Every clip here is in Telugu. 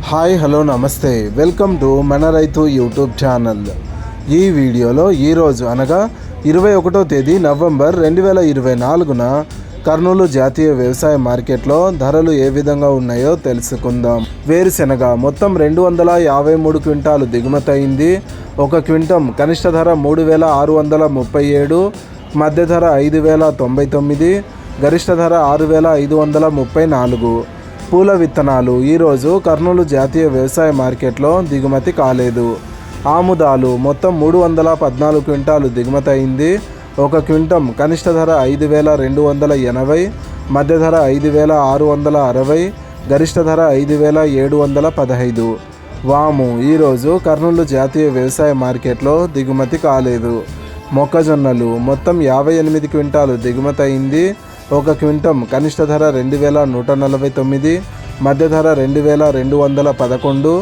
హాయ్ హలో నమస్తే, వెల్కమ్ టు మన రైతు యూట్యూబ్ ఛానల్. ఈ వీడియోలో ఈరోజు అనగా 21వ తేదీ నవంబర్ 2024న కర్నూలు జాతీయ వ్యవసాయ మార్కెట్లో ధరలు ఏ విధంగా ఉన్నాయో తెలుసుకుందాం. వేరుశెనగ మొత్తం 253 క్వింటాలు దిగుమతి అయింది. ఒక క్వింటం కనిష్ట ధర 3637, మధ్య ధర 5099, గరిష్ట ధర 6534. పూల విత్తనాలు ఈరోజు కర్నూలు జాతీయ వ్యవసాయ మార్కెట్లో దిగుమతి కాలేదు. ఆముదాలు మొత్తం 314 క్వింటాలు దిగుమతి అయింది. ఒక క్వింటం కనిష్ట ధర 5280, మధ్య ధర 5660, గరిష్ట ధర 5715. వాము ఈరోజు కర్నూలు జాతీయ వ్యవసాయ మార్కెట్లో దిగుమతి కాలేదు. మొక్కజొన్నలు మొత్తం 58 క్వింటాలు దిగుమతి అయింది. ఒక క్వింటం కనిష్ట ధర 2149, మధ్య ధర 2211,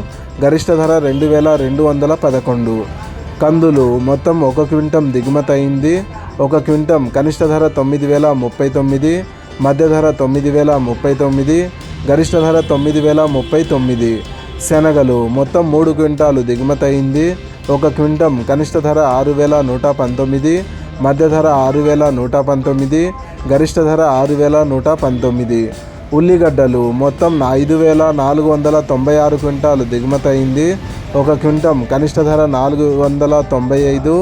గరిష్ట ధర 2211. కందులు మొత్తం ఒక క్వింటం దిగుమతి అయింది. ఒక క్వింటం కనిష్ట ధర 9039, మధ్య ధర 9039, గరిష్ట ధర 9039. శనగలు మొత్తం 3 క్వింటాలు దిగుమతి అయింది. ఒక క్వింటం కనిష్ట ధర 6119, మధ్య ధర 6119, గరిష్ట ధర 6119. ఉల్లిగడ్డలు మొత్తం 5496 క్వింటాలు దిగుమతి అయింది. ఒక క్వింటం కనిష్ట ధర 495,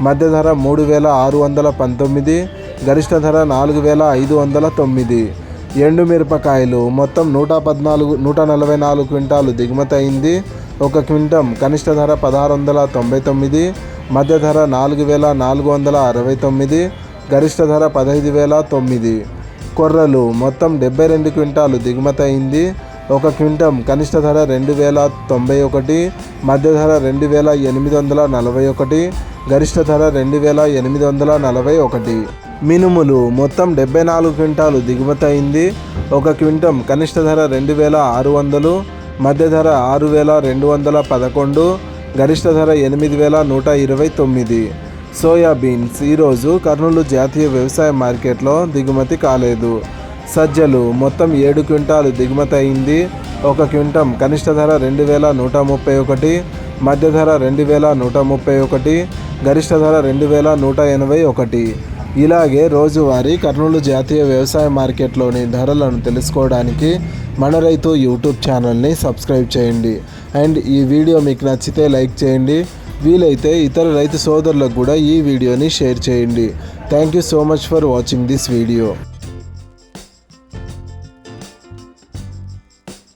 మధ్య ధర 3619, గరిష్ట ధర 4509. ఎండుమిరపకాయలు మొత్తం 144 క్వింటాలు దిగుమతి అయింది. ఒక క్వింటం కనిష్ట ధర 1699, మధ్య ధర 4469, గరిష్ట ధర 15009. కొర్రలు మొత్తం 72 క్వింటాలు దిగుమతి అయింది. ఒక క్వింటం కనిష్ట ధర 2091, మధ్య ధర 2841, గరిష్ట ధర 2841. మినుములు మొత్తం 74 క్వింటాలు దిగుమతి అయింది. ఒక క్వింటం కనిష్ట ధర 2600, మధ్య ధర 6211, గరిష్ట ధర 8129. సోయాబీన్స్ ఈరోజు కర్నూలు జాతీయ వ్యవసాయ మార్కెట్లో దిగుమతి కాలేదు. సజ్జలు మొత్తం 7 క్వింటాలు దిగుమతి అయింది. ఒక క్వింటం కనిష్ట ధర 2131, మధ్య ధర 2131, గరిష్ట ధర 2181. ఇలాగే రోజువారీ కర్నూలు జాతీయ వ్యవసాయ మార్కెట్లోని ధరలను తెలుసుకోవడానికి మన రైతు యూట్యూబ్ ఛానల్ని సబ్స్క్రైబ్ చేయండి. అండ్ ఈ వీడియో మీకు నచ్చితే లైక్ చేయండి. వీలైతే ఇతర రైతు సోదరులకు కూడా ఈ వీడియోని షేర్ చేయండి. Thank you so much for watching this video.